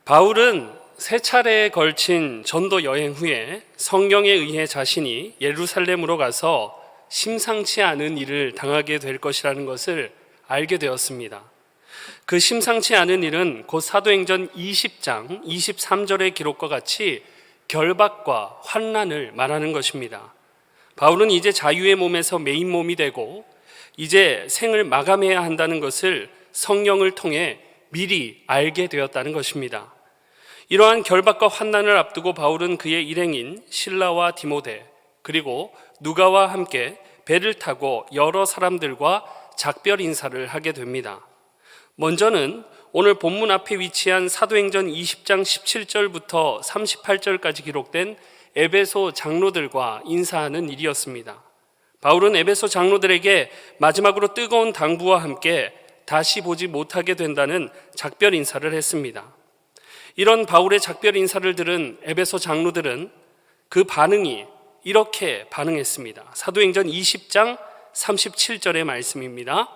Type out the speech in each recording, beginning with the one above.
바울은 세 차례에 걸친 전도 여행 후에 성령에 의해 자신이 예루살렘으로 가서 심상치 않은 일을 당하게 될 것이라는 것을 알게 되었습니다. 그 심상치 않은 일은 곧 사도행전 20장 23절의 기록과 같이 결박과 환난을 말하는 것입니다. 바울은 이제 자유의 몸에서 메인 몸이 되고 이제 생을 마감해야 한다는 것을 성령을 통해 미리 알게 되었다는 것입니다. 이러한 결박과 환난을 앞두고 바울은 그의 일행인 실라와 디모데 그리고 누가와 함께 배를 타고 여러 사람들과 작별 인사를 하게 됩니다. 먼저는 오늘 본문 앞에 위치한 사도행전 20장 17절부터 38절까지 기록된 에베소 장로들과 인사하는 일이었습니다. 바울은 에베소 장로들에게 마지막으로 뜨거운 당부와 함께 다시 보지 못하게 된다는 작별 인사를 했습니다. 이런 바울의 작별 인사를 들은 에베소 장로들은 그 반응이 이렇게 반응했습니다. 사도행전 20장 37절의 말씀입니다.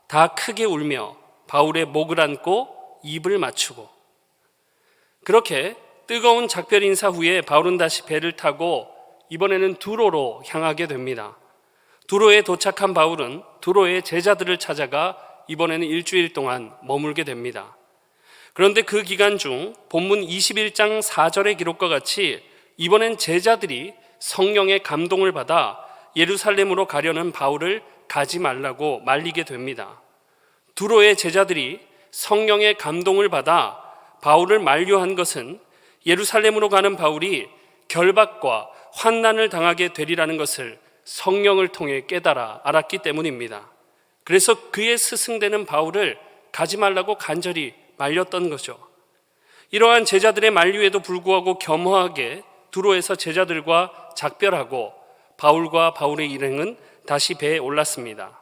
다 크게 울며 바울의 목을 안고 입을 맞추고. 그렇게 뜨거운 작별 인사 후에 바울은 다시 배를 타고 이번에는 두로로 향하게 됩니다. 두로에 도착한 바울은 두로의 제자들을 찾아가 이번에는 일주일 동안 머물게 됩니다. 그런데 그 기간 중 본문 21장 4절의 기록과 같이 이번엔 제자들이 성령의 감동을 받아 예루살렘으로 가려는 바울을 가지 말라고 말리게 됩니다. 두로의 제자들이 성령의 감동을 받아 바울을 만류한 것은 예루살렘으로 가는 바울이 결박과 환난을 당하게 되리라는 것을 성령을 통해 깨달아 알았기 때문입니다. 그래서 그의 스승되는 바울을 가지 말라고 간절히 말렸던 거죠. 이러한 제자들의 만류에도 불구하고 겸허하게 두로에서 제자들과 작별하고 바울과 바울의 일행은 다시 배에 올랐습니다.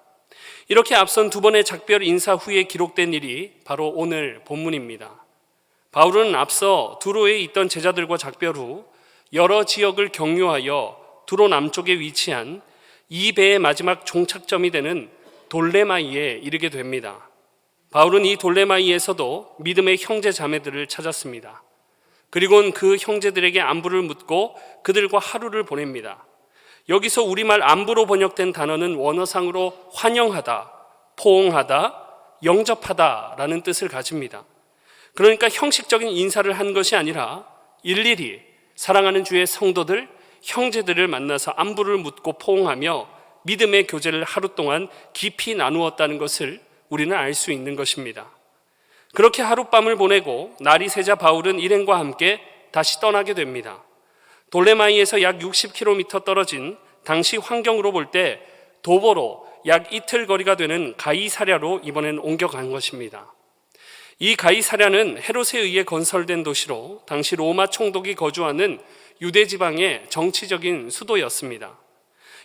이렇게 앞선 두 번의 작별 인사 후에 기록된 일이 바로 오늘 본문입니다. 바울은 앞서 두로에 있던 제자들과 작별 후 여러 지역을 경유하여 두로 남쪽에 위치한 이 배의 마지막 종착점이 되는 돌레마이에 이르게 됩니다. 바울은 이 돌레마이에서도 믿음의 형제 자매들을 찾았습니다. 그리고는 그 형제들에게 안부를 묻고 그들과 하루를 보냅니다. 여기서 우리말 안부로 번역된 단어는 원어상으로 환영하다, 포옹하다, 영접하다라는 뜻을 가집니다. 그러니까 형식적인 인사를 한 것이 아니라 일일이 사랑하는 주의 성도들, 형제들을 만나서 안부를 묻고 포옹하며 믿음의 교제를 하루 동안 깊이 나누었다는 것을 우리는 알 수 있는 것입니다. 그렇게 하룻밤을 보내고 날이 새자 바울은 일행과 함께 다시 떠나게 됩니다. 돌레마이에서 약 60km 떨어진 당시 환경으로 볼 때 도보로 약 이틀 거리가 되는 가이사랴로 이번엔 옮겨간 것입니다. 이 가이사랴는 헤롯에 의해 건설된 도시로 당시 로마 총독이 거주하는 유대 지방의 정치적인 수도였습니다.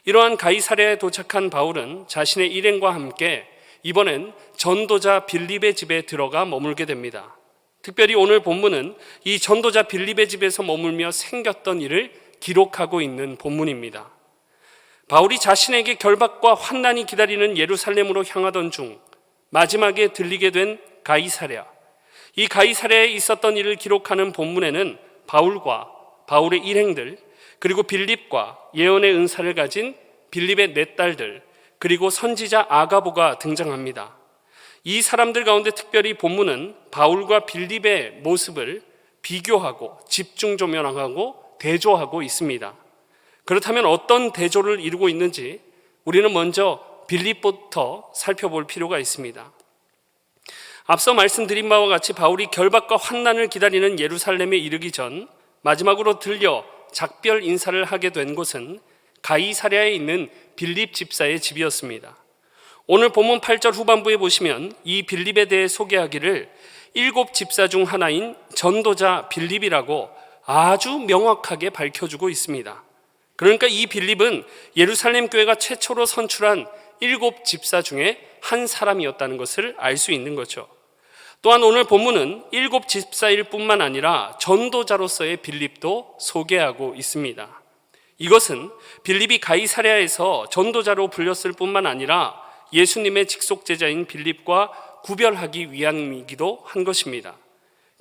이러한 가이사랴에 도착한 바울은 자신의 일행과 함께 이번엔 전도자 빌립의 집에 들어가 머물게 됩니다. 특별히 오늘 본문은 이 전도자 빌립의 집에서 머물며 생겼던 일을 기록하고 있는 본문입니다. 바울이 자신에게 결박과 환난이 기다리는 예루살렘으로 향하던 중 마지막에 들리게 된 가이사랴, 이 가이사랴에 있었던 일을 기록하는 본문에는 바울과 바울의 일행들 그리고 빌립과 예언의 은사를 가진 빌립의 네 딸들 그리고 선지자 아가보가 등장합니다. 이 사람들 가운데 특별히 본문은 바울과 빌립의 모습을 비교하고 집중 조명하고 대조하고 있습니다. 그렇다면 어떤 대조를 이루고 있는지 우리는 먼저 빌립부터 살펴볼 필요가 있습니다. 앞서 말씀드린 바와 같이 바울이 결박과 환난을 기다리는 예루살렘에 이르기 전 마지막으로 들려 작별 인사를 하게 된 곳은 가이사랴에 있는 빌립 집사의 집이었습니다. 오늘 본문 8절 후반부에 보시면 이 빌립에 대해 소개하기를 7 집사 중 하나인 전도자 빌립이라고 아주 명확하게 밝혀주고 있습니다. 그러니까 이 빌립은 예루살렘 교회가 최초로 선출한 7 집사 중에 한 사람이었다는 것을 알 수 있는 거죠. 또한 오늘 본문은 7 집사일 뿐만 아니라 전도자로서의 빌립도 소개하고 있습니다. 이것은 빌립이 가이사랴에서 전도자로 불렸을 뿐만 아니라 예수님의 직속 제자인 빌립과 구별하기 위함이기도 한 것입니다.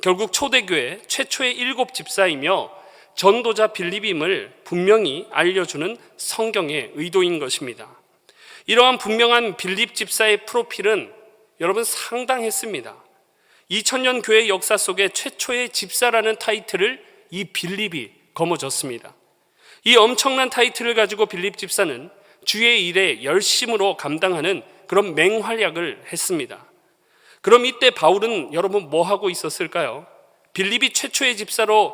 결국 초대교회 최초의 7 집사이며 전도자 빌립임을 분명히 알려주는 성경의 의도인 것입니다. 이러한 분명한 빌립 집사의 프로필은 여러분 상당했습니다. 2000년 교회 역사 속에 최초의 집사라는 타이틀을 이 빌립이 거머쥐었습니다. 이 엄청난 타이틀을 가지고 빌립 집사는 주의 일에 열심으로 감당하는 그런 맹활약을 했습니다. 그럼 이때 바울은 여러분 뭐 하고 있었을까요? 빌립이 최초의 집사로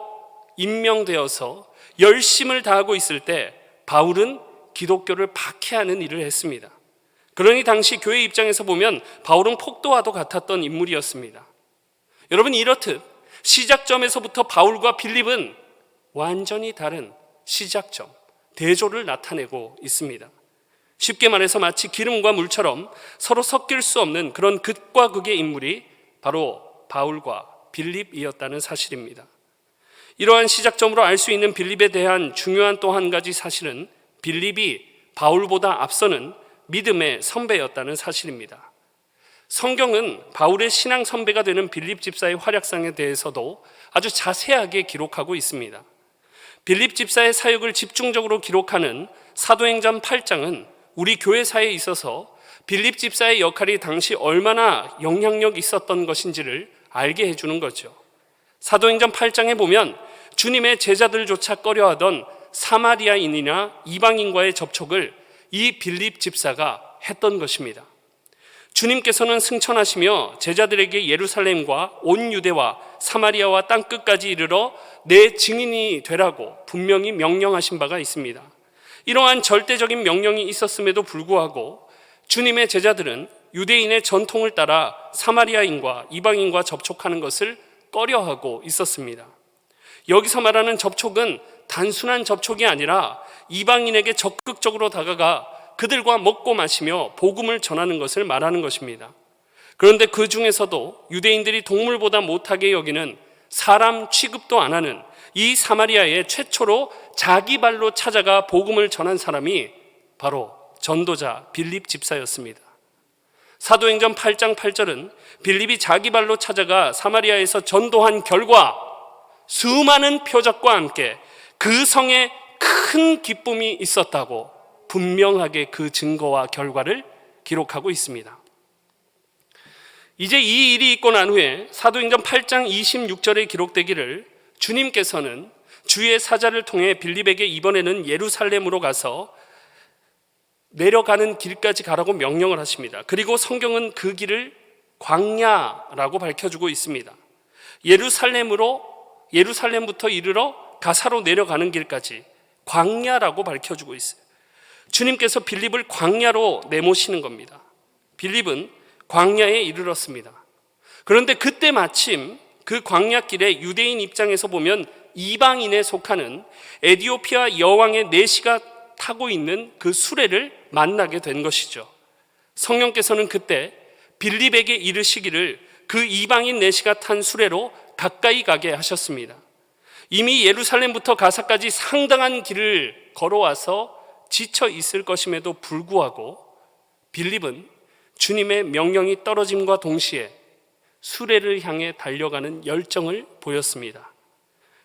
임명되어서 열심을 다하고 있을 때 바울은 기독교를 박해하는 일을 했습니다. 그러니 당시 교회 입장에서 보면 바울은 폭도와도 같았던 인물이었습니다. 여러분, 이렇듯 시작점에서부터 바울과 빌립은 완전히 다른 시작점, 대조를 나타내고 있습니다. 쉽게 말해서 마치 기름과 물처럼 서로 섞일 수 없는 그런 극과 극의 인물이 바로 바울과 빌립이었다는 사실입니다. 이러한 시작점으로 알 수 있는 빌립에 대한 중요한 또 한 가지 사실은 빌립이 바울보다 앞서는 믿음의 선배였다는 사실입니다. 성경은 바울의 신앙 선배가 되는 빌립 집사의 활약상에 대해서도 아주 자세하게 기록하고 있습니다. 빌립 집사의 사역을 집중적으로 기록하는 사도행전 8장은 우리 교회사에 있어서 빌립 집사의 역할이 당시 얼마나 영향력 있었던 것인지를 알게 해주는 거죠. 사도행전 8장에 보면 주님의 제자들조차 꺼려하던 사마리아인이나 이방인과의 접촉을 이 빌립 집사가 했던 것입니다. 주님께서는 승천하시며 제자들에게 예루살렘과 온 유대와 사마리아와 땅끝까지 이르러 내 증인이 되라고 분명히 명령하신 바가 있습니다. 이러한 절대적인 명령이 있었음에도 불구하고 주님의 제자들은 유대인의 전통을 따라 사마리아인과 이방인과 접촉하는 것을 꺼려하고 있었습니다. 여기서 말하는 접촉은 단순한 접촉이 아니라 이방인에게 적극적으로 다가가 그들과 먹고 마시며 복음을 전하는 것을 말하는 것입니다. 그런데 그 중에서도 유대인들이 동물보다 못하게 여기는 사람 취급도 안 하는 이 사마리아에 최초로 자기 발로 찾아가 복음을 전한 사람이 바로 전도자 빌립 집사였습니다. 사도행전 8장 8절은 빌립이 자기 발로 찾아가 사마리아에서 전도한 결과 수많은 표적과 함께 그 성에 큰 기쁨이 있었다고 분명하게 그 증거와 결과를 기록하고 있습니다. 이제 이 일이 있고 난 후에 사도행전 8장 26절에 기록되기를 주님께서는 주의 사자를 통해 빌립에게 이번에는 예루살렘으로 가서 내려가는 길까지 가라고 명령을 하십니다. 그리고 성경은 그 길을 광야라고 밝혀주고 있습니다. 예루살렘부터 이르러 가사로 내려가는 길까지 광야라고 밝혀주고 있어요. 주님께서 빌립을 광야로 내모시는 겁니다. 빌립은 광야에 이르렀습니다. 그런데 그때 마침 그 광야길에 유대인 입장에서 보면 이방인에 속하는 에디오피아 여왕의 내시가 타고 있는 그 수레를 만나게 된 것이죠. 성령께서는 그때 빌립에게 이르시기를 그 이방인 내시가 탄 수레로 가까이 가게 하셨습니다. 이미 예루살렘부터 가사까지 상당한 길을 걸어와서 지쳐 있을 것임에도 불구하고 빌립은 주님의 명령이 떨어짐과 동시에 수레를 향해 달려가는 열정을 보였습니다.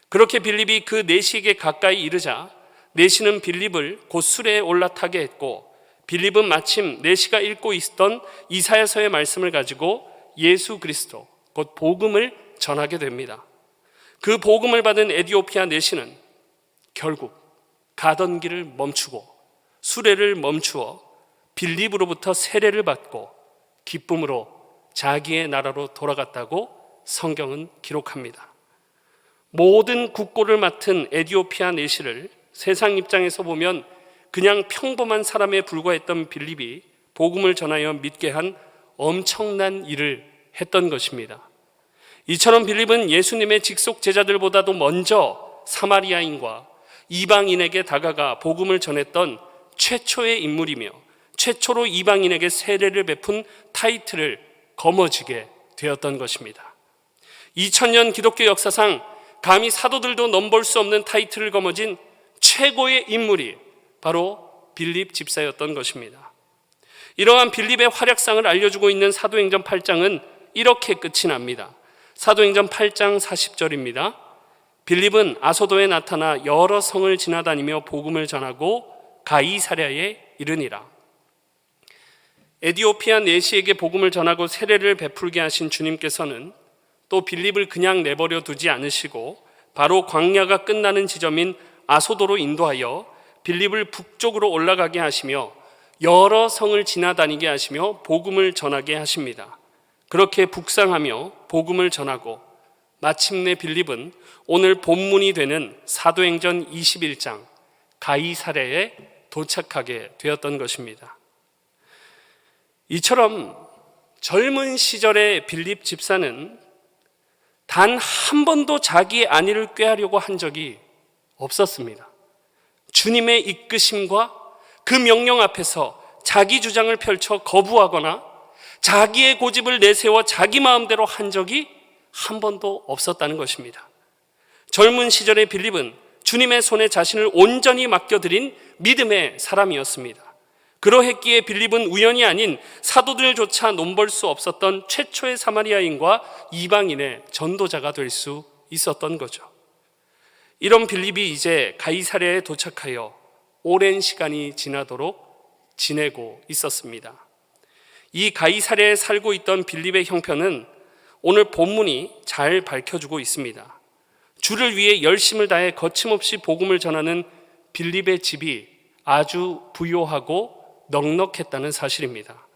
그렇게 빌립이 그 내시에게 가까이 이르자 내시는 빌립을 곧 수레에 올라타게 했고 빌립은 마침 내시가 읽고 있었던 이사야서의 말씀을 가지고 예수 그리스도 곧 복음을 전하게 됩니다. 그 복음을 받은 에디오피아 내시는 결국 가던 길을 멈추고 수레를 멈추어 빌립으로부터 세례를 받고 기쁨으로 자기의 나라로 돌아갔다고 성경은 기록합니다. 모든 국고를 맡은 에디오피아 내시를 세상 입장에서 보면 그냥 평범한 사람에 불과했던 빌립이 복음을 전하여 믿게 한 엄청난 일을 했던 것입니다. 이처럼 빌립은 예수님의 직속 제자들보다도 먼저 사마리아인과 이방인에게 다가가 복음을 전했던 최초의 인물이며 최초로 이방인에게 세례를 베푼 타이틀을 거머쥐게 되었던 것입니다. 2000년 기독교 역사상 감히 사도들도 넘볼 수 없는 타이틀을 거머쥔 최고의 인물이 바로 빌립 집사였던 것입니다. 이러한 빌립의 활약상을 알려주고 있는 사도행전 8장은 이렇게 끝이 납니다. 사도행전 8장 40절입니다. 빌립은 아소도에 나타나 여러 성을 지나다니며 복음을 전하고 가이사랴에 이르니라. 에디오피아 내시에게 복음을 전하고 세례를 베풀게 하신 주님께서는 또 빌립을 그냥 내버려 두지 않으시고 바로 광야가 끝나는 지점인 아소도로 인도하여 빌립을 북쪽으로 올라가게 하시며 여러 성을 지나다니게 하시며 복음을 전하게 하십니다. 그렇게 북상하며 복음을 전하고 마침내 빌립은 오늘 본문이 되는 사도행전 21장 가이사랴에 도착하게 되었던 것입니다. 이처럼 젊은 시절의 빌립 집사는 단 한 번도 자기의 안위를 꾀하려고 한 적이 없었습니다. 주님의 이끄심과 그 명령 앞에서 자기 주장을 펼쳐 거부하거나 자기의 고집을 내세워 자기 마음대로 한 적이 한 번도 없었다는 것입니다. 젊은 시절의 빌립은 주님의 손에 자신을 온전히 맡겨드린 믿음의 사람이었습니다. 그러했기에 빌립은 우연이 아닌 사도들조차 논볼 수 없었던 최초의 사마리아인과 이방인의 전도자가 될 수 있었던 거죠. 이런 빌립이 이제 가이사랴에 도착하여 오랜 시간이 지나도록 지내고 있었습니다. 이 가이사랴에 살고 있던 빌립의 형편은 오늘 본문이 잘 밝혀주고 있습니다. 주를 위해 열심을 다해 거침없이 복음을 전하는 빌립의 집이 아주 부요하고 넉넉했다는 사실입니다.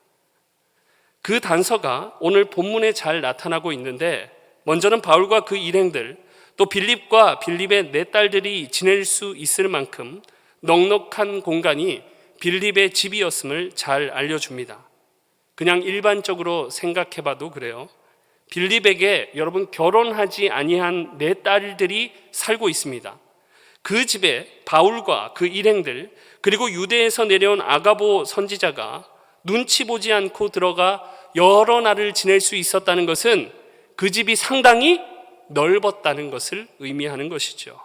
그 단서가 오늘 본문에 잘 나타나고 있는데, 먼저는 바울과 그 일행들, 또 빌립과 빌립의 네 딸들이 지낼 수 있을 만큼 넉넉한 공간이 빌립의 집이었음을 잘 알려줍니다. 그냥 일반적으로 생각해봐도 그래요. 빌립에게 여러분 결혼하지 아니한 네 딸들이 살고 있습니다. 그 집에 바울과 그 일행들, 그리고 유대에서 내려온 아가보 선지자가 눈치 보지 않고 들어가 여러 날을 지낼 수 있었다는 것은 그 집이 상당히 넓었다는 것을 의미하는 것이죠.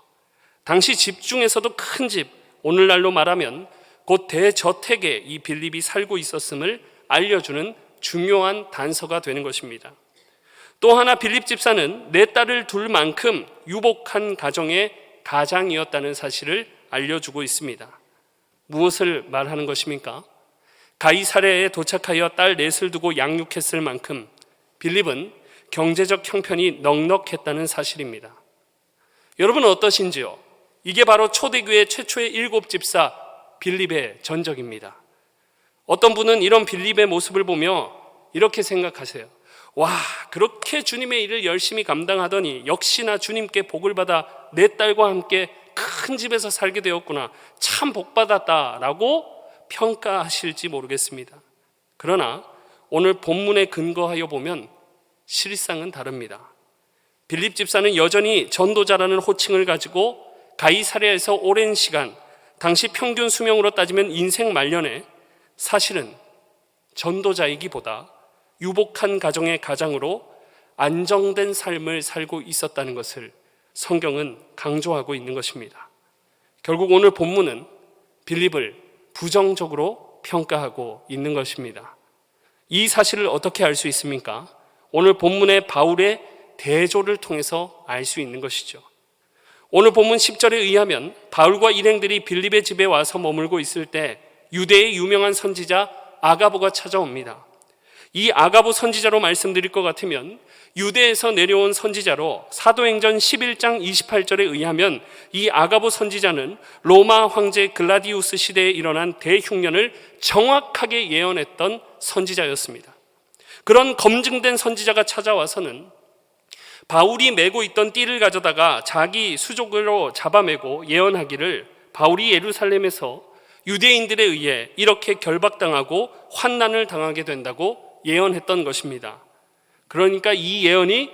당시 집 중에서도 큰 집, 오늘날로 말하면 곧 대저택에 이 빌립이 살고 있었음을 알려주는 중요한 단서가 되는 것입니다. 또 하나 빌립 집사는 네 딸을 둘 만큼 유복한 가정의 가장이었다는 사실을 알려주고 있습니다. 무엇을 말하는 것입니까? 가이사랴에 도착하여 딸 넷을 두고 양육했을 만큼 빌립은 경제적 형편이 넉넉했다는 사실입니다. 여러분은 어떠신지요? 이게 바로 초대교회 최초의 7집사 빌립의 전적입니다. 어떤 분은 이런 빌립의 모습을 보며 이렇게 생각하세요. 와, 그렇게 주님의 일을 열심히 감당하더니 역시나 주님께 복을 받아 내 딸과 함께 큰 집에서 살게 되었구나, 참 복받았다라고 평가하실지 모르겠습니다. 그러나 오늘 본문에 근거하여 보면 실상은 다릅니다. 빌립 집사는 여전히 전도자라는 호칭을 가지고 가이사랴에서 오랜 시간, 당시 평균 수명으로 따지면 인생 말년에 사실은 전도자이기보다 유복한 가정의 가장으로 안정된 삶을 살고 있었다는 것을 성경은 강조하고 있는 것입니다. 결국 오늘 본문은 빌립을 부정적으로 평가하고 있는 것입니다. 이 사실을 어떻게 알 수 있습니까? 오늘 본문의 바울의 대조를 통해서 알 수 있는 것이죠. 오늘 본문 10절에 의하면 바울과 일행들이 빌립의 집에 와서 머물고 있을 때 유대의 유명한 선지자 아가보가 찾아옵니다. 이 아가보 선지자로 말씀드릴 것 같으면 유대에서 내려온 선지자로 사도행전 11장 28절에 의하면 이 아가보 선지자는 로마 황제 글라디우스 시대에 일어난 대흉년을 정확하게 예언했던 선지자였습니다. 그런 검증된 선지자가 찾아와서는 바울이 메고 있던 띠를 가져다가 자기 수족으로 잡아매고 예언하기를 바울이 예루살렘에서 유대인들에 의해 이렇게 결박당하고 환난을 당하게 된다고 예언했던 것입니다. 그러니까 이 예언이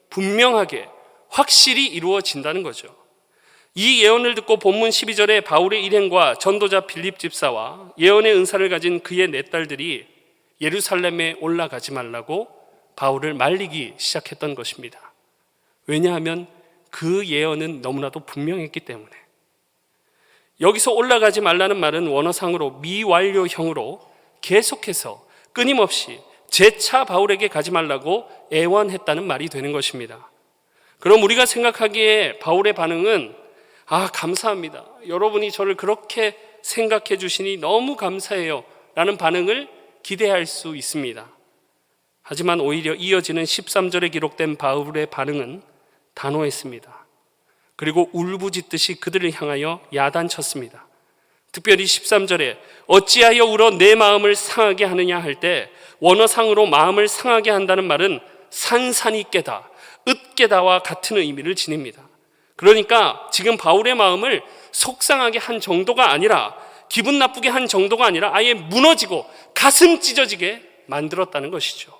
분명하게 확실히 이루어진다는 거죠. 이 예언을 듣고 본문 12절에 바울의 일행과 전도자 빌립 집사와 예언의 은사를 가진 그의 네 딸들이 예루살렘에 올라가지 말라고 바울을 말리기 시작했던 것입니다. 왜냐하면 그 예언은 너무나도 분명했기 때문에. 여기서 올라가지 말라는 말은 원어상으로 미완료형으로 계속해서 끊임없이 재차 바울에게 가지 말라고 애원했다는 말이 되는 것입니다. 그럼 우리가 생각하기에 바울의 반응은 감사합니다. 여러분이 저를 그렇게 생각해 주시니 너무 감사해요 라는 반응을 기대할 수 있습니다. 하지만 오히려 이어지는 13절에 기록된 바울의 반응은 단호했습니다. 그리고 울부짖듯이 그들을 향하여 야단쳤습니다. 특별히 13절에 어찌하여 울어 내 마음을 상하게 하느냐 할 때 원어상으로 마음을 상하게 한다는 말은 산산이 깨다, 으깨다와 같은 의미를 지닙니다. 그러니까 지금 바울의 마음을 속상하게 한 정도가 아니라, 기분 나쁘게 한 정도가 아니라 아예 무너지고 가슴 찢어지게 만들었다는 것이죠.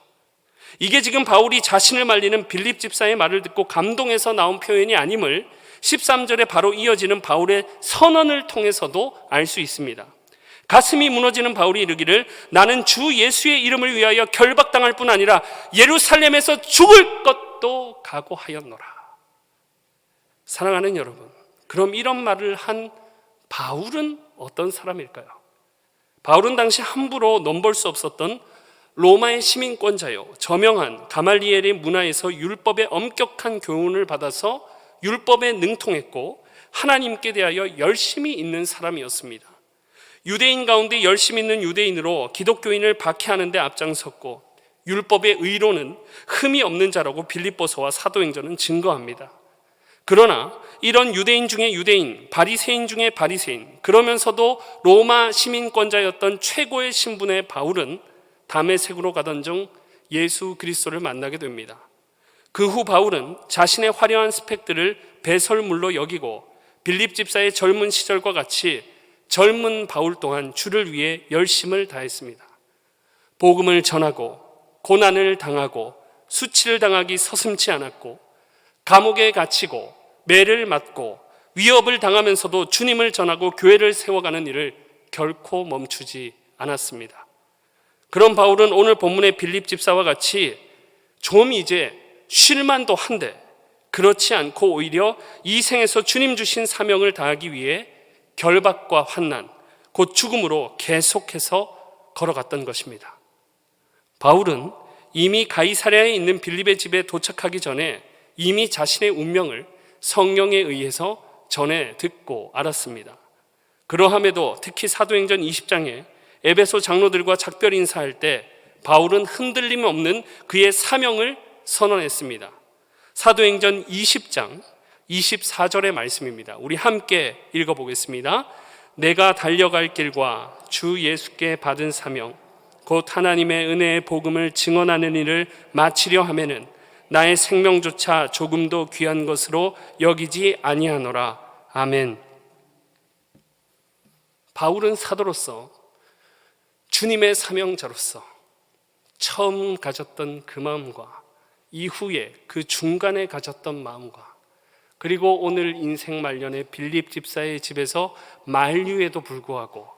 이게 지금 바울이 자신을 말리는 빌립 집사의 말을 듣고 감동해서 나온 표현이 아님을 13절에 바로 이어지는 바울의 선언을 통해서도 알 수 있습니다. 가슴이 무너지는 바울이 이르기를 나는 주 예수의 이름을 위하여 결박당할 뿐 아니라 예루살렘에서 죽을 것도 각오하였노라. 사랑하는 여러분, 그럼 이런 말을 한 바울은 어떤 사람일까요? 바울은 당시 함부로 넘볼 수 없었던 로마의 시민권자요, 저명한 가말리엘의 문화에서 율법의 엄격한 교훈을 받아서 율법에 능통했고 하나님께 대하여 열심히 있는 사람이었습니다. 유대인 가운데 열심히 있는 유대인으로 기독교인을 박해하는 데 앞장섰고 율법의 의로는 흠이 없는 자라고 빌립보서와 사도행전은 증거합니다. 그러나 이런 유대인 중에 유대인, 바리새인 중에 바리새인, 그러면서도 로마 시민권자였던 최고의 신분의 바울은 다메섹으로 가던 중 예수 그리스도를 만나게 됩니다. 그 후 바울은 자신의 화려한 스펙들을 배설물로 여기고 빌립 집사의 젊은 시절과 같이 젊은 바울 또한 주를 위해 열심을 다했습니다. 복음을 전하고 고난을 당하고 수치를 당하기 서슴지 않았고 감옥에 갇히고 매를 맞고 위협을 당하면서도 주님을 전하고 교회를 세워가는 일을 결코 멈추지 않았습니다. 그런 바울은 오늘 본문의 빌립 집사와 같이 좀 이제 쉴만도 한데 그렇지 않고 오히려 이 생에서 주님 주신 사명을 다하기 위해 결박과 환난, 곧 죽음으로 계속해서 걸어갔던 것입니다. 바울은 이미 가이사랴에 있는 빌립의 집에 도착하기 전에 이미 자신의 운명을 성령에 의해서 전해 듣고 알았습니다. 그러함에도 특히 사도행전 20장에 에베소 장로들과 작별 인사할 때 바울은 흔들림 없는 그의 사명을 선언했습니다. 사도행전 20장 24절의 말씀입니다. 우리 함께 읽어보겠습니다. 내가 달려갈 길과 주 예수께 받은 사명 곧 하나님의 은혜의 복음을 증언하는 일을 마치려 하면은 나의 생명조차 조금도 귀한 것으로 여기지 아니하노라. 아멘. 바울은 사도로서 주님의 사명자로서 처음 가졌던 그 마음과 이후에 그 중간에 가졌던 마음과 그리고 오늘 인생 말년에 빌립 집사의 집에서 만류에도 불구하고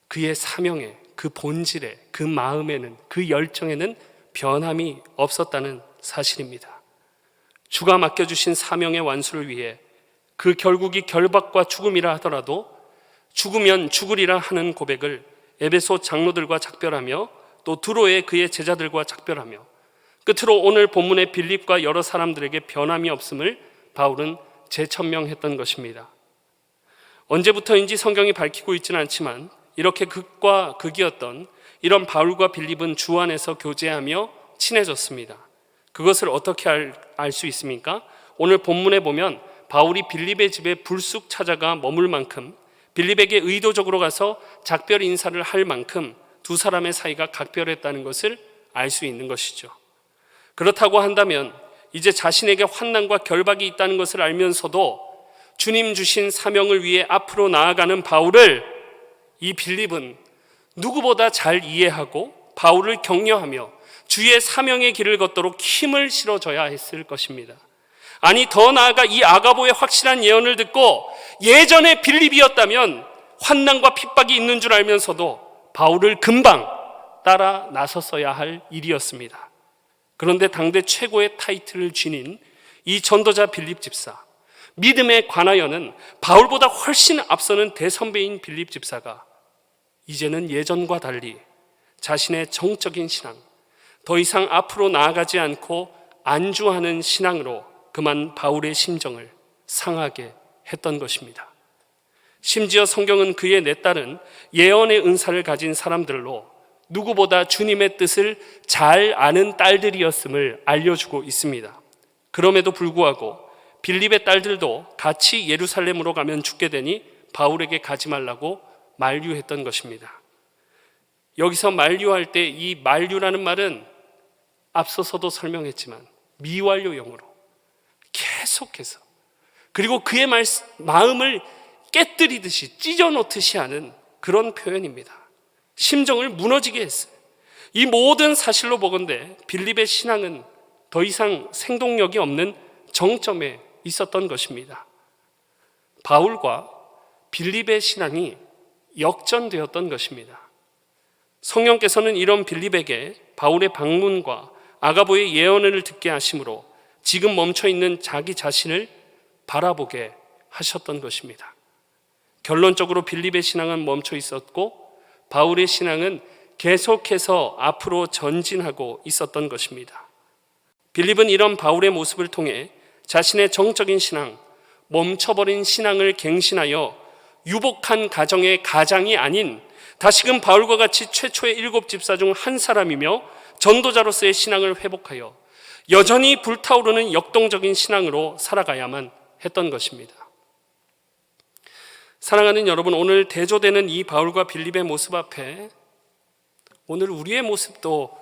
그의 사명에, 그 본질에, 그 마음에는, 그 열정에는 변함이 없었다는 사실입니다. 주가 맡겨주신 사명의 완수를 위해 그 결국이 결박과 죽음이라 하더라도 죽으면 죽으리라 하는 고백을 에베소 장로들과 작별하며 또 두로의 그의 제자들과 작별하며 끝으로 오늘 본문의 빌립과 여러 사람들에게 변함이 없음을 바울은 재천명했던 것입니다. 언제부터인지 성경이 밝히고 있지는 않지만 이렇게 극과 극이었던 이런 바울과 빌립은 주 안에서 교제하며 친해졌습니다. 그것을 어떻게 알 수 있습니까? 오늘 본문에 보면 바울이 빌립의 집에 불쑥 찾아가 머물 만큼 빌립에게 의도적으로 가서 작별 인사를 할 만큼 두 사람의 사이가 각별했다는 것을 알 수 있는 것이죠. 그렇다고 한다면 이제 자신에게 환난과 결박이 있다는 것을 알면서도 주님 주신 사명을 위해 앞으로 나아가는 바울을 이 빌립은 누구보다 잘 이해하고 바울을 격려하며 주의 사명의 길을 걷도록 힘을 실어줘야 했을 것입니다. 아니 더 나아가 이 아가보의 확실한 예언을 듣고 예전에 빌립이었다면 환난과 핍박이 있는 줄 알면서도 바울을 금방 따라 나섰어야 할 일이었습니다. 그런데 당대 최고의 타이틀을 지닌 이 전도자 빌립 집사, 믿음에 관하여는 바울보다 훨씬 앞서는 대선배인 빌립 집사가 이제는 예전과 달리 자신의 정적인 신앙, 더 이상 앞으로 나아가지 않고 안주하는 신앙으로 그만 바울의 심정을 상하게 했던 것입니다. 심지어 성경은 그의 네 딸은 예언의 은사를 가진 사람들로 누구보다 주님의 뜻을 잘 아는 딸들이었음을 알려주고 있습니다. 그럼에도 불구하고 빌립의 딸들도 같이 예루살렘으로 가면 죽게 되니 바울에게 가지 말라고 만류했던 것입니다. 여기서 만류할 때 이 만류라는 말은 앞서서도 설명했지만 미완료형으로 계속해서, 그리고 그의 마음을 깨뜨리듯이 찢어놓듯이 하는 그런 표현입니다. 심정을 무너지게 했어요. 이 모든 사실로 보건대 빌립의 신앙은 더 이상 생동력이 없는 정점에 있었던 것입니다. 바울과 빌립의 신앙이 역전되었던 것입니다. 성령께서는 이런 빌립에게 바울의 방문과 아가보의 예언을 듣게 하심으로 지금 멈춰있는 자기 자신을 바라보게 하셨던 것입니다. 결론적으로 빌립의 신앙은 멈춰 있었고 바울의 신앙은 계속해서 앞으로 전진하고 있었던 것입니다. 빌립은 이런 바울의 모습을 통해 자신의 정적인 신앙, 멈춰버린 신앙을 갱신하여 유복한 가정의 가장이 아닌 다시금 바울과 같이 최초의 7 집사 중 한 사람이며 전도자로서의 신앙을 회복하여 여전히 불타오르는 역동적인 신앙으로 살아가야만 했던 것입니다. 사랑하는 여러분, 오늘 대조되는 이 바울과 빌립의 모습 앞에 오늘 우리의 모습도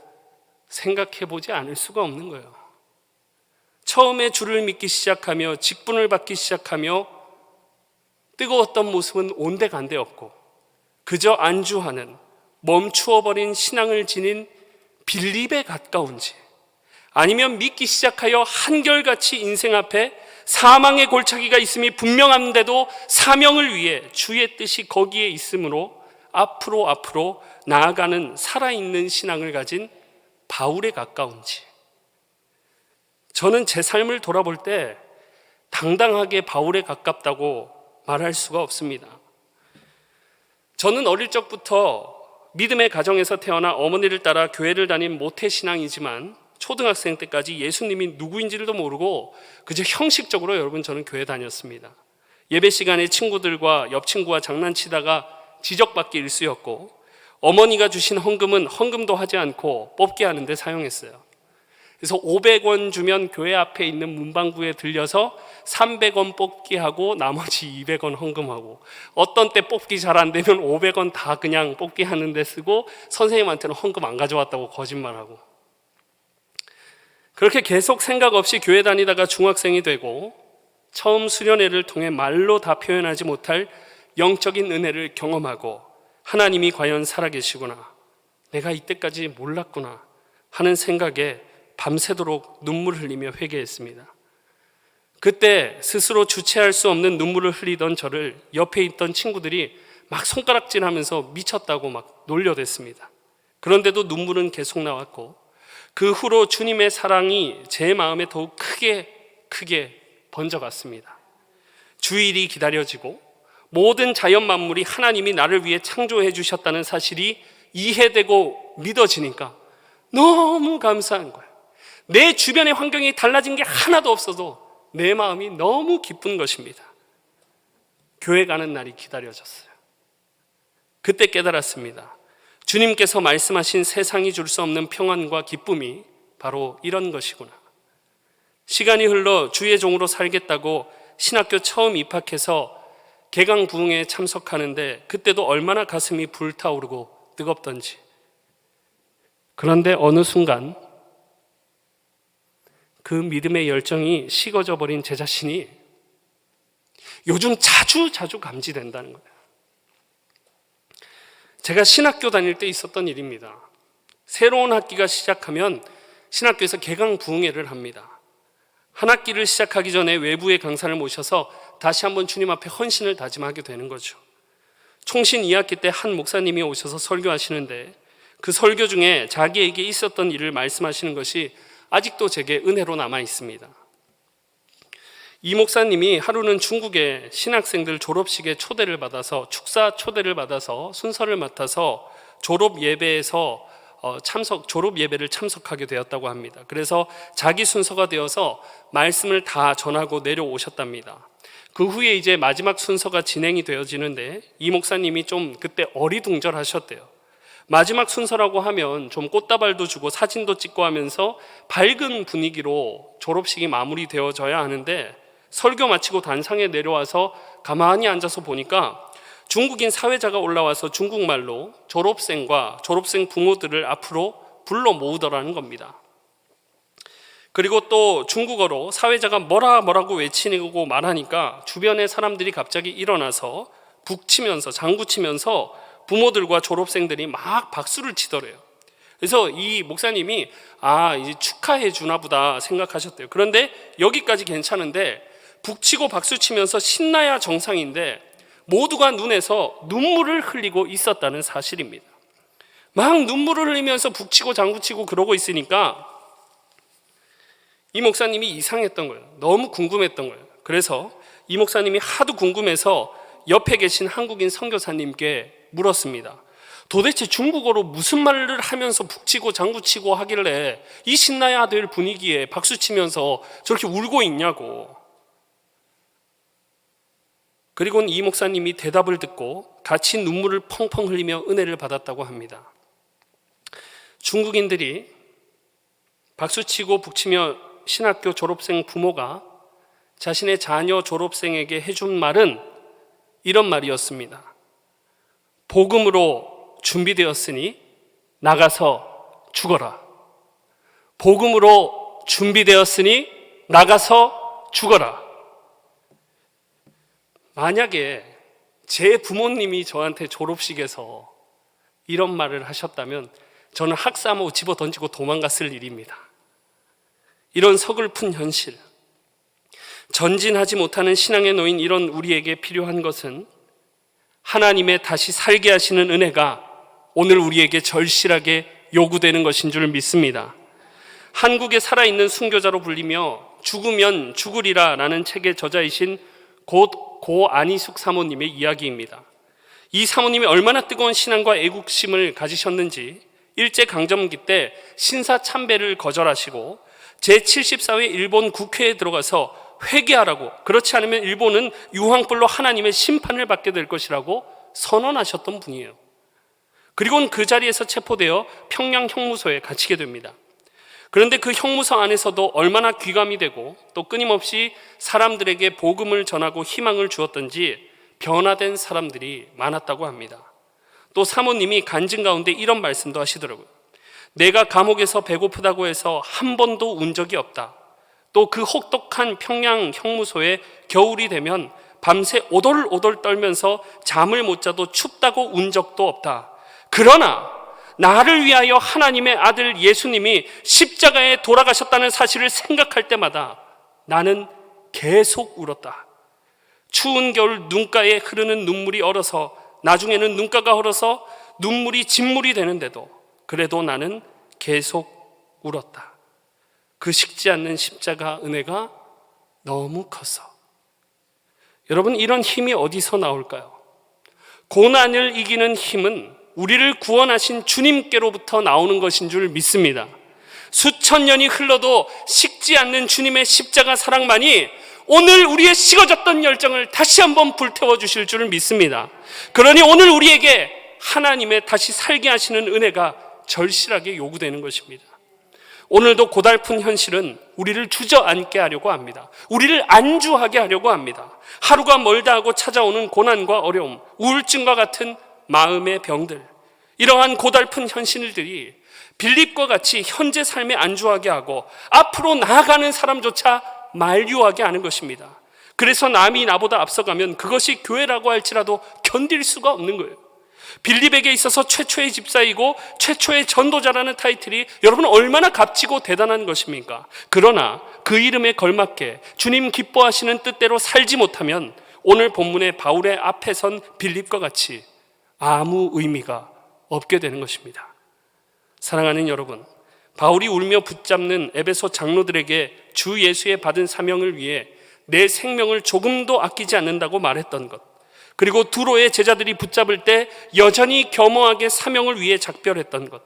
생각해 보지 않을 수가 없는 거예요. 처음에 주를 믿기 시작하며 직분을 받기 시작하며 뜨거웠던 모습은 온데간데 없고 그저 안주하는 멈추어버린 신앙을 지닌 빌립에 가까운지, 아니면 믿기 시작하여 한결같이 인생 앞에 사망의 골짜기가 있음이 분명한데도 사명을 위해 주의 뜻이 거기에 있으므로 앞으로 나아가는 살아있는 신앙을 가진 바울에 가까운지, 저는 제 삶을 돌아볼 때 당당하게 바울에 가깝다고 말할 수가 없습니다. 저는 어릴 적부터 믿음의 가정에서 태어나 어머니를 따라 교회를 다닌 모태신앙이지만 초등학생 때까지 예수님이 누구인지도 모르고 그저 형식적으로 여러분 저는 교회 다녔습니다. 예배 시간에 친구들과 옆 친구와 장난치다가 지적받기 일쑤였고, 어머니가 주신 헌금은 헌금도 하지 않고 뽑기 하는데 사용했어요. 그래서 500원 주면 교회 앞에 있는 문방구에 들려서 300원 뽑기 하고 나머지 200원 헌금하고, 어떤 때 뽑기 잘 안 되면 500원 다 그냥 뽑기 하는데 쓰고 선생님한테는 헌금 안 가져왔다고 거짓말하고, 그렇게 계속 생각 없이 교회 다니다가 중학생이 되고 처음 수련회를 통해 말로 다 표현하지 못할 영적인 은혜를 경험하고 하나님이 과연 살아계시구나, 내가 이때까지 몰랐구나 하는 생각에 밤새도록 눈물 흘리며 회개했습니다. 그때 스스로 주체할 수 없는 눈물을 흘리던 저를 옆에 있던 친구들이 막 손가락질하면서 미쳤다고 막 놀려댔습니다. 그런데도 눈물은 계속 나왔고, 그 후로 주님의 사랑이 제 마음에 더욱 크게 번져갔습니다. 주일이 기다려지고 모든 자연 만물이 하나님이 나를 위해 창조해 주셨다는 사실이 이해되고 믿어지니까 너무 감사한 거예요. 내 주변의 환경이 달라진 게 하나도 없어도 내 마음이 너무 기쁜 것입니다. 교회 가는 날이 기다려졌어요. 그때 깨달았습니다. 주님께서 말씀하신 세상이 줄 수 없는 평안과 기쁨이 바로 이런 것이구나. 시간이 흘러 주의 종으로 살겠다고 신학교 처음 입학해서 개강 부흥에 참석하는데 그때도 얼마나 가슴이 불타오르고 뜨겁던지. 그런데 어느 순간 그 믿음의 열정이 식어져 버린 제 자신이 요즘 자주 감지된다는 거예요. 제가 신학교 다닐 때 있었던 일입니다. 새로운 학기가 시작하면 신학교에서 개강 부흥회를 합니다. 한 학기를 시작하기 전에 외부의 강사를 모셔서 다시 한번 주님 앞에 헌신을 다짐하게 되는 거죠. 총신 2학기 때 한 목사님이 오셔서 설교하시는데 그 설교 중에 자기에게 있었던 일을 말씀하시는 것이 아직도 제게 은혜로 남아 있습니다. 이 목사님이 하루는 중국의 신학생들 졸업식에 초대를 받아서, 축사 초대를 받아서 순서를 맡아서 졸업 예배에서 졸업 예배를 참석하게 되었다고 합니다. 그래서 자기 순서가 되어서 말씀을 다 전하고 내려오셨답니다. 그 후에 이제 마지막 순서가 진행이 되어지는데 이 목사님이 좀 그때 어리둥절하셨대요. 마지막 순서라고 하면 좀 꽃다발도 주고 사진도 찍고 하면서 밝은 분위기로 졸업식이 마무리되어져야 하는데, 설교 마치고 단상에 내려와서 가만히 앉아서 보니까 중국인 사회자가 올라와서 중국말로 졸업생과 졸업생 부모들을 앞으로 불러 모으더라는 겁니다. 그리고 또 중국어로 사회자가 뭐라고 외치고 말하니까 주변의 사람들이 갑자기 일어나서 북치면서 장구치면서 부모들과 졸업생들이 막 박수를 치더래요. 그래서 이 목사님이 이제 축하해 주나 보다 생각하셨대요. 그런데 여기까지 괜찮은데 북치고 박수치면서 신나야 정상인데 모두가 눈에서 눈물을 흘리고 있었다는 사실입니다. 막 눈물을 흘리면서 북치고 장구치고 그러고 있으니까 이 목사님이 이상했던 거예요. 너무 궁금했던 거예요. 그래서 이 목사님이 하도 궁금해서 옆에 계신 한국인 선교사님께 물었습니다. 도대체 중국어로 무슨 말을 하면서 북치고 장구치고 하길래 이 신나야 될 분위기에 박수치면서 저렇게 울고 있냐고. 그리고는 이 목사님이 대답을 듣고 같이 눈물을 펑펑 흘리며 은혜를 받았다고 합니다. 중국인들이 박수치고 북치며 신학교 졸업생 부모가 자신의 자녀 졸업생에게 해준 말은 이런 말이었습니다. 복음으로 준비되었으니 나가서 죽어라. 복음으로 준비되었으니 나가서 죽어라. 만약에 제 부모님이 저한테 졸업식에서 이런 말을 하셨다면 저는 학사모 집어 던지고 도망갔을 일입니다. 이런 서글픈 현실, 전진하지 못하는 신앙에 놓인 이런 우리에게 필요한 것은 하나님의 다시 살게 하시는 은혜가 오늘 우리에게 절실하게 요구되는 것인 줄 믿습니다. 한국에 살아있는 순교자로 불리며 죽으면 죽으리라 라는 책의 저자이신 고 안희숙 사모님의 이야기입니다. 이 사모님이 얼마나 뜨거운 신앙과 애국심을 가지셨는지 일제강점기 때 신사참배를 거절하시고 제74회 일본 국회에 들어가서 회개하라고, 그렇지 않으면 일본은 유황불로 하나님의 심판을 받게 될 것이라고 선언하셨던 분이에요. 그리고는 그 자리에서 체포되어 평양 형무소에 갇히게 됩니다. 그런데 그 형무소 안에서도 얼마나 귀감이 되고 또 끊임없이 사람들에게 복음을 전하고 희망을 주었던지 변화된 사람들이 많았다고 합니다. 또 사모님이 간증 가운데 이런 말씀도 하시더라고요. 내가 감옥에서 배고프다고 해서 한 번도 운 적이 없다. 또 그 혹독한 평양 형무소에 겨울이 되면 밤새 오돌오돌 떨면서 잠을 못 자도 춥다고 운 적도 없다. 그러나 나를 위하여 하나님의 아들 예수님이 십자가에 돌아가셨다는 사실을 생각할 때마다 나는 계속 울었다. 추운 겨울 눈가에 흐르는 눈물이 얼어서 나중에는 눈가가 얼어서 눈물이 진물이 되는데도 그래도 나는 계속 울었다. 그 식지 않는 십자가 은혜가 너무 커서. 여러분, 이런 힘이 어디서 나올까요? 고난을 이기는 힘은 우리를 구원하신 주님께로부터 나오는 것인 줄 믿습니다. 수천 년이 흘러도 식지 않는 주님의 십자가 사랑만이 오늘 우리의 식어졌던 열정을 다시 한번 불태워 주실 줄 믿습니다. 그러니 오늘 우리에게 하나님의 다시 살게 하시는 은혜가 절실하게 요구되는 것입니다. 오늘도 고달픈 현실은 우리를 주저앉게 하려고 합니다. 우리를 안주하게 하려고 합니다. 하루가 멀다 하고 찾아오는 고난과 어려움, 우울증과 같은 마음의 병들, 이러한 고달픈 현실들이 빌립과 같이 현재 삶에 안주하게 하고 앞으로 나아가는 사람조차 만류하게 하는 것입니다. 그래서 남이 나보다 앞서가면 그것이 교회라고 할지라도 견딜 수가 없는 거예요. 빌립에게 있어서 최초의 집사이고 최초의 전도자라는 타이틀이 여러분 얼마나 값지고 대단한 것입니까? 그러나 그 이름에 걸맞게 주님 기뻐하시는 뜻대로 살지 못하면 오늘 본문의 바울의 앞에 선 빌립과 같이 아무 의미가 없게 되는 것입니다. 사랑하는 여러분, 바울이 울며 붙잡는 에베소 장로들에게 주 예수의 받은 사명을 위해 내 생명을 조금도 아끼지 않는다고 말했던 것, 그리고 두로의 제자들이 붙잡을 때 여전히 겸허하게 사명을 위해 작별했던 것,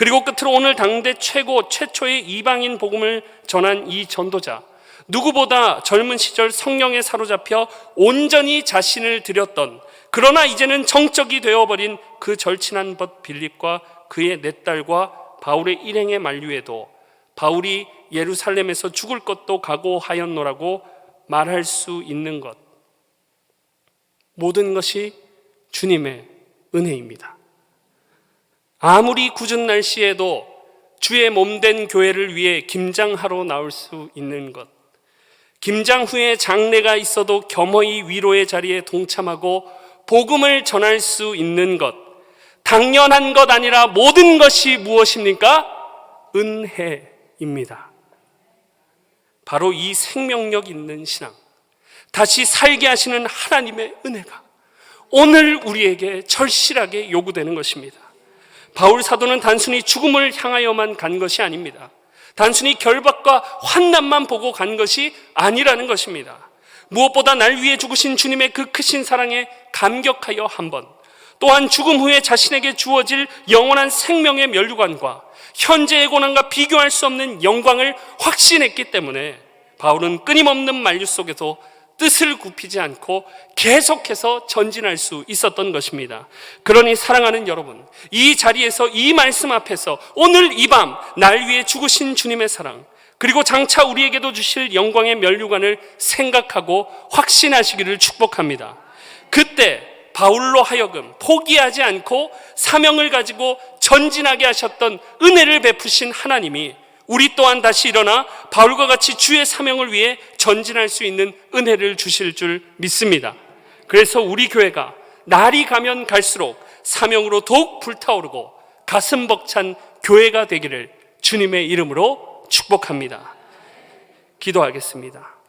그리고 끝으로 오늘 당대 최초의 이방인 복음을 전한 이 전도자, 누구보다 젊은 시절 성령에 사로잡혀 온전히 자신을 드렸던, 그러나 이제는 정적이 되어버린 그 절친한 벗 빌립과 그의 네 딸과 바울의 일행의 만류에도 바울이 예루살렘에서 죽을 것도 각오하였노라고 말할 수 있는 것, 모든 것이 주님의 은혜입니다. 아무리 굳은 날씨에도 주의 몸된 교회를 위해 김장하러 나올 수 있는 것, 김장 후에 장례가 있어도 겸허히 위로의 자리에 동참하고 복음을 전할 수 있는 것, 당연한 것 아니라 모든 것이 무엇입니까? 은혜입니다. 바로 이 생명력 있는 신앙, 다시 살게 하시는 하나님의 은혜가 오늘 우리에게 절실하게 요구되는 것입니다. 바울 사도는 단순히 죽음을 향하여만 간 것이 아닙니다. 단순히 결박과 환난만 보고 간 것이 아니라는 것입니다. 무엇보다 날 위해 죽으신 주님의 그 크신 사랑에 감격하여 한번, 또한 죽음 후에 자신에게 주어질 영원한 생명의 면류관과 현재의 고난과 비교할 수 없는 영광을 확신했기 때문에 바울은 끊임없는 만류 속에서 뜻을 굽히지 않고 계속해서 전진할 수 있었던 것입니다. 그러니 사랑하는 여러분, 이 자리에서, 이 말씀 앞에서 오늘 이 밤 날 위해 죽으신 주님의 사랑, 그리고 장차 우리에게도 주실 영광의 면류관을 생각하고 확신하시기를 축복합니다. 그때 바울로 하여금 포기하지 않고 사명을 가지고 전진하게 하셨던 은혜를 베푸신 하나님이 우리 또한 다시 일어나 바울과 같이 주의 사명을 위해 전진할 수 있는 은혜를 주실 줄 믿습니다. 그래서 우리 교회가 날이 가면 갈수록 사명으로 더욱 불타오르고 가슴 벅찬 교회가 되기를 주님의 이름으로 축복합니다. 기도하겠습니다.